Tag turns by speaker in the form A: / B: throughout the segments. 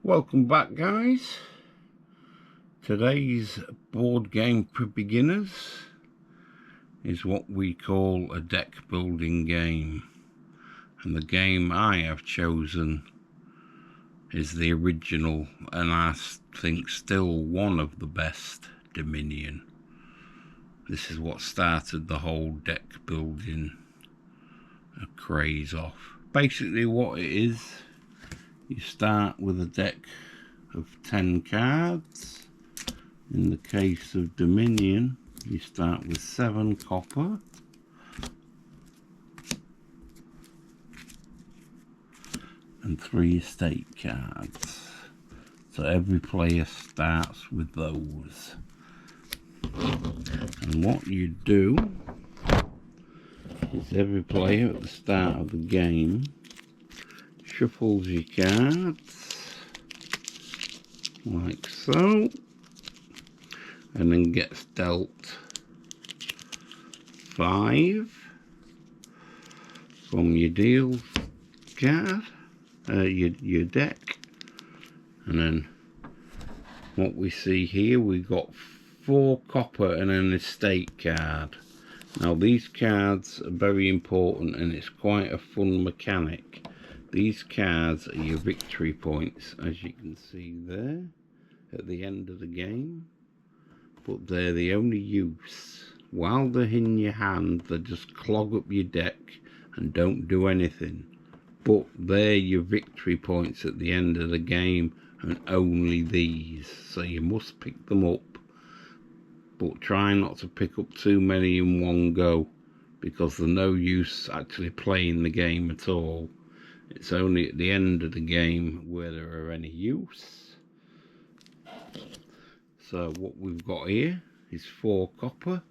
A: Welcome back, guys. Today's board game for beginners is what we call a deck building game, and the game I have chosen is the original, and I think still one of the best, Dominion. This is what started the whole deck building craze off. Basically what it is, you start with a deck of 10 cards. In the case of Dominion, you start with 7 copper, and 3 estate cards. So every player starts with those. And what you do is every player at the start of the game shuffles your cards like so, and then gets dealt 5 from your deal card, your deck. And then what we see here, we got 4 copper and an estate card. Now these cards are very important, and it's quite a fun mechanic. These cards are your victory points, as you can see there at the end of the game, but they're the only use. While they're in your hand, they just clog up your deck and don't do anything, but they're your victory points at the end of the game, and only these. So you must pick them up, but try not to pick up too many in one go, because there's no use actually playing the game at all. It's only at the end of the game where there are any use. So what we've got here is 4 copper.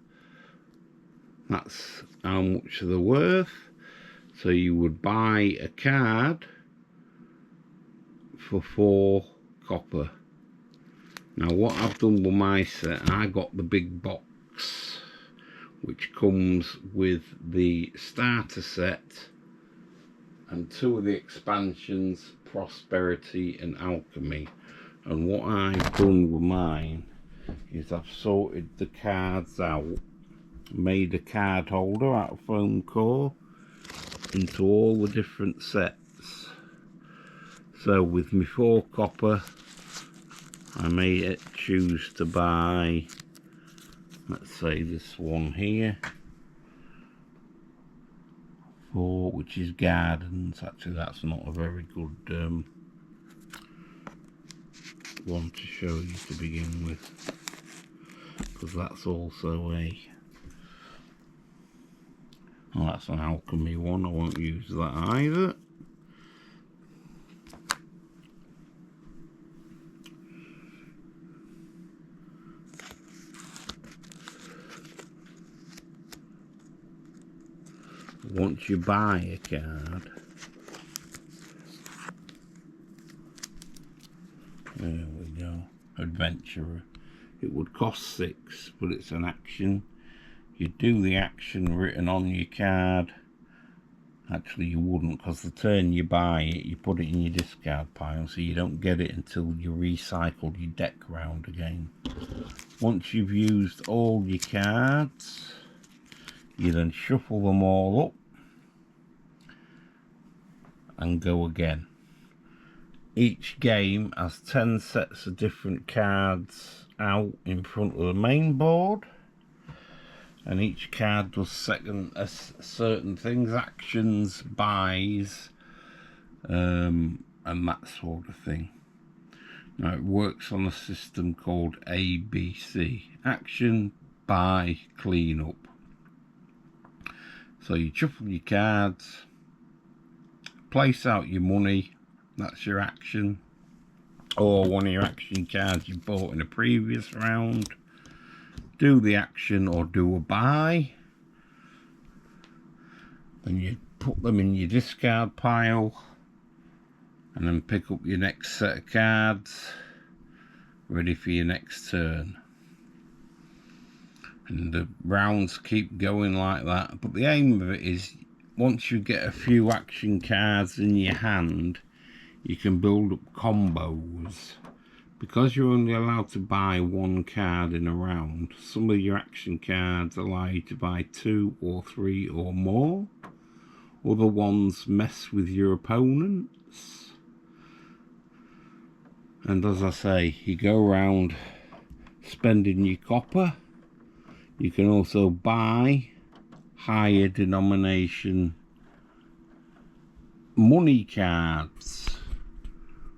A: That's how much they're worth. So you would buy a card for 4 copper. Now what I've done with my set, I got the big box, which comes with the starter set and 2 of the expansions, Prosperity and Alchemy. And what I've done with mine is I've sorted the cards out, made a card holder out of foam core into all the different sets. So with my 4 copper, I may choose to buy, let's say this one here, 4, which is Gardens. Actually that's not a very good one to show you to begin with, because that's also that's an Alchemy one. I won't use that either. Once you buy a card, there we go, Adventurer, it would cost 6, but it's an action. You do the action written on your card. Actually you wouldn't, because the turn you buy it, you put it in your discard pile, so you don't get it until you recycle your deck round again. Once you've used all your cards, you then shuffle them all up and go again. Each game has 10 sets of different cards out in front of the main board, and each card does certain things, actions, buys, and that sort of thing. Now it works on a system called ABC: action, buy, clean up. So you shuffle your cards, place out your money, that's your action, or one of your action cards you bought in a previous round. Do the action or do a buy, then you put them in your discard pile, and then pick up your next set of cards, ready for your next turn. And the rounds keep going like that, but the aim of it is, once you get a few action cards in your hand, you can build up combos. Because you're only allowed to buy one card in a round, some of your action cards allow you to buy 2 or 3 or more. Other ones mess with your opponents. And as I say, you go around spending your copper. You can also buy higher denomination money cards,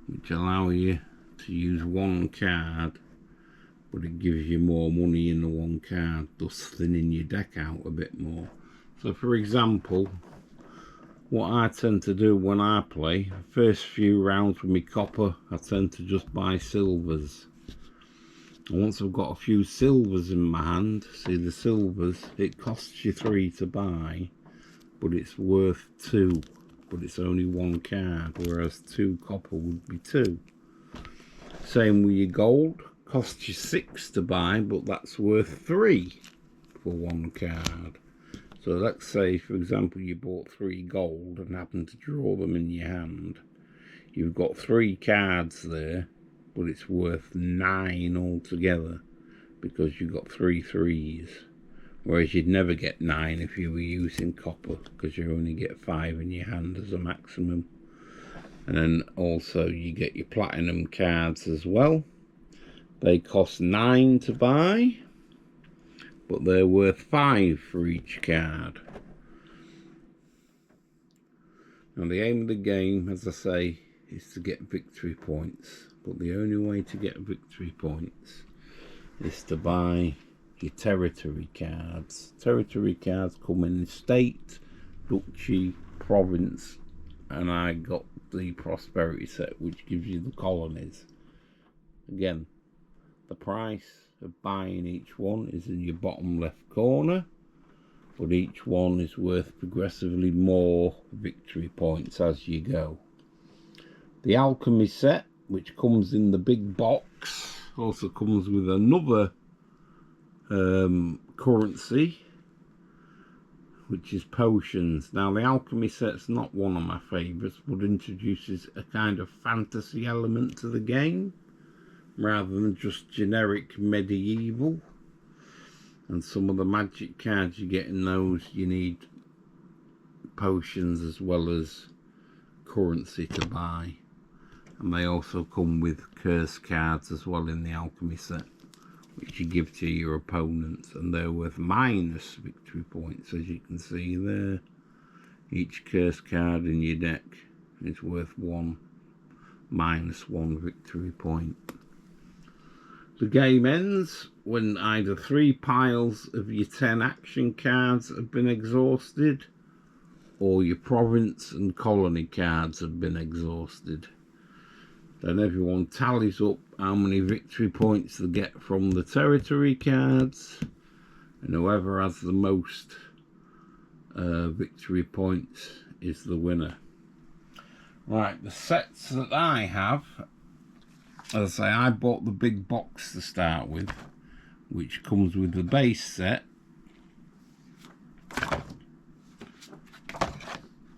A: which allow you to use one card, but it gives you more money in the one card, thus thinning your deck out a bit more. So for example, what I tend to do when I play, first few rounds with my copper, I tend to just buy silvers. And once I've got a few silvers in my hand, see the silvers, it costs you 3 to buy, but it's worth 2, but it's only one card, whereas 2 copper would be 2. Same with your gold, costs you 6 to buy, but that's worth 3 for one card. So let's say, for example, you bought 3 gold and happen to draw them in your hand. You've got 3 cards there, but it's worth 9 altogether because you've got 3 3s. Whereas you'd never get 9 if you were using copper, because you only get 5 in your hand as a maximum. And then also you get your platinum cards as well. They cost 9 to buy, but they're worth 5 for each card. Now the aim of the game, as I say, is to get victory points. But the only way to get victory points is to buy your territory cards. Territory cards come in state, duchy, province, and I got the prosperity set, which gives you the colonies. Again, the price of buying each one is in your bottom left corner, but each one is worth progressively more victory points as you go. The alchemy set, which comes in the big box, also comes with another currency, which is potions. Now the alchemy set's not one of my favourites, but introduces a kind of fantasy element to the game rather than just generic medieval. And some of the magic cards you get in those, you need potions as well as currency to buy. And they also come with curse cards as well in the alchemy set, which you give to your opponents, and they're worth minus victory points, as you can see there. Each curse card in your deck is worth minus 1 victory point. The game ends when either 3 piles of your 10 action cards have been exhausted, or your province and colony cards have been exhausted. Then everyone tallies up how many victory points they get from the territory cards, and whoever has the most victory points is the winner. Right, the sets that I have, as I say, I bought the big box to start with, which comes with the base set,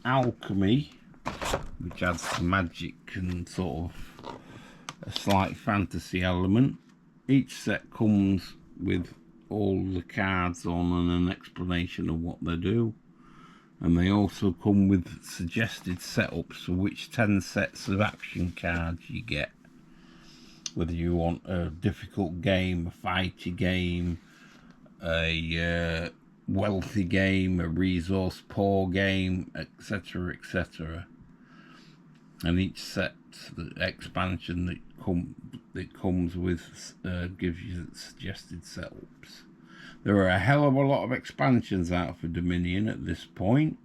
A: alchemy, which adds some magic and sort of a slight fantasy element. Each set comes with all the cards on and an explanation of what they do, and they also come with suggested setups for which 10 sets of action cards you get, whether you want a difficult game, a fighty game, a wealthy game, a resource poor game, etc, etc. And each set, the expansion that comes with, gives you suggested setups. There are a hell of a lot of expansions out for Dominion at this point.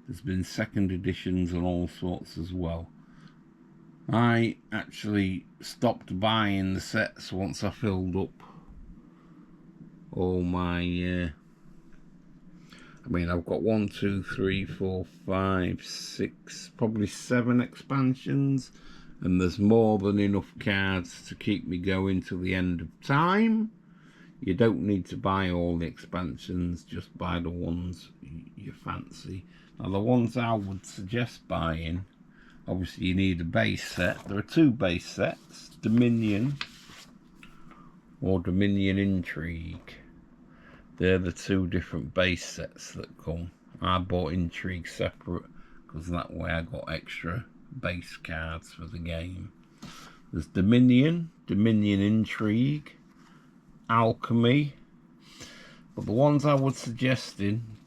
A: There's been second editions and all sorts as well. I actually stopped buying the sets once I filled up all my I've got 1, 2, 3, 4, 5, 6, probably 7 expansions, and there's more than enough cards to keep me going till the end of time. You don't need to buy all the expansions, just buy the ones you fancy. Now the ones I would suggest buying obviously you need a base set. There are two base sets, Dominion or Dominion Intrigue. They're the two different base sets that come. I bought Intrigue separate because that way I got extra base cards for the game. There's Dominion, Dominion Intrigue, Alchemy. But the ones I would suggest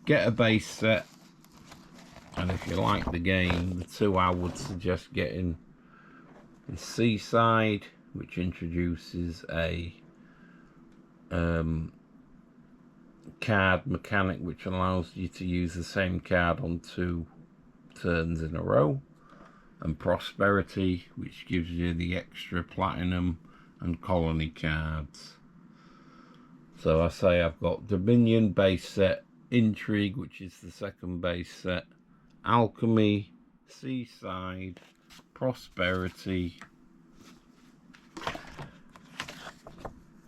A: get a base set. And if you like the game, the two I would suggest getting is Seaside, which introduces a card mechanic which allows you to use the same card on 2 turns in a row, and Prosperity, which gives you the extra platinum and colony cards. So I say I've got Dominion base set, Intrigue, which is the second base set, Alchemy, Seaside, Prosperity,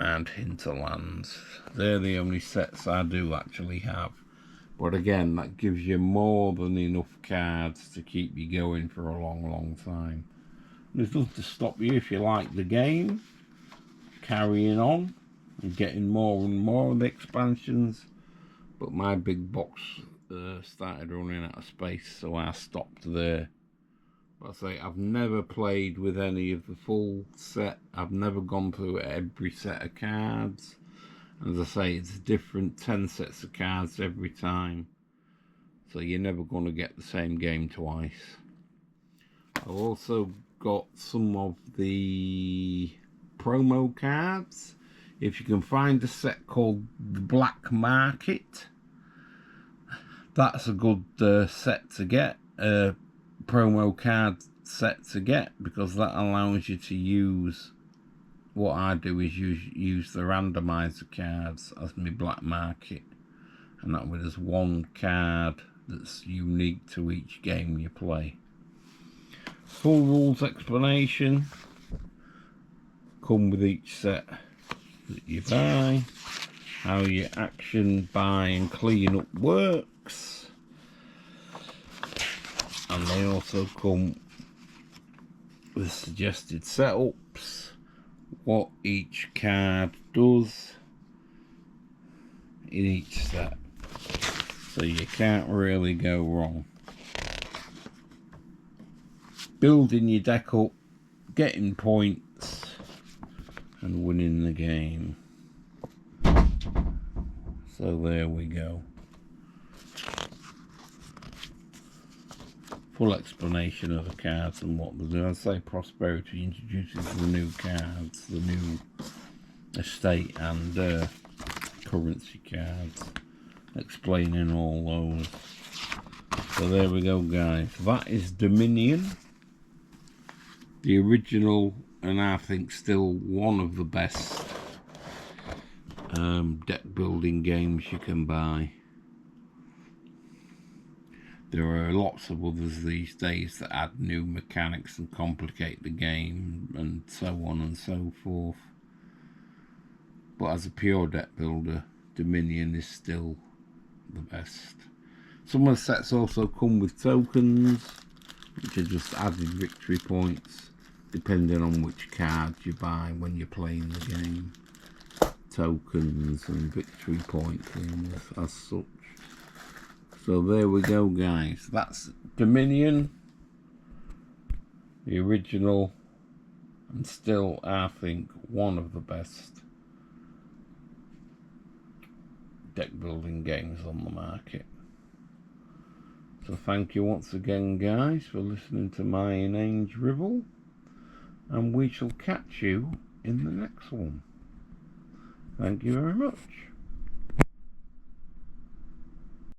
A: and Hinterlands. They're the only sets I do actually have. But again, that gives you more than enough cards to keep you going for a long time. There's nothing to stop you if you like the game, carrying on and getting more and more of the expansions. But my big box started running out of space, so I stopped there. But I say I've never played with any of the full set. I've never gone through every set of cards. As I say, it's different 10 sets of cards every time, so you're never going to get the same game twice. I've also got some of the promo cards. If you can find a set called the Black Market, that's a good set to get, a promo card set to get, because that allows you to use, what I do is use the randomizer cards as my Black Market, and that way there's one card that's unique to each game you play. Full rules explanation come with each set that you buy, how your action, buy and clean up works, and they also come with suggested setups, what each card does in each set, so you can't really go wrong. Building your deck up, getting points and winning the game. So there we go. Full explanation of the cards and what they do. I say Prosperity introduces the new cards, the new estate and currency cards, explaining all those. So there we go, guys. That is Dominion, the original, and I think still one of the best deck building games you can buy. There are lots of others these days that add new mechanics and complicate the game and so on and so forth. But as a pure deck builder, Dominion is still the best. Some of the sets also come with tokens, which are just added victory points, depending on which cards you buy when you're playing the game. Tokens and victory point things as such. So there we go, guys. That's Dominion, the original, and still, I think, one of the best deck building games on the market. So thank you once again, guys, for listening to my inane drivel, and we shall catch you in the next one. Thank you very much.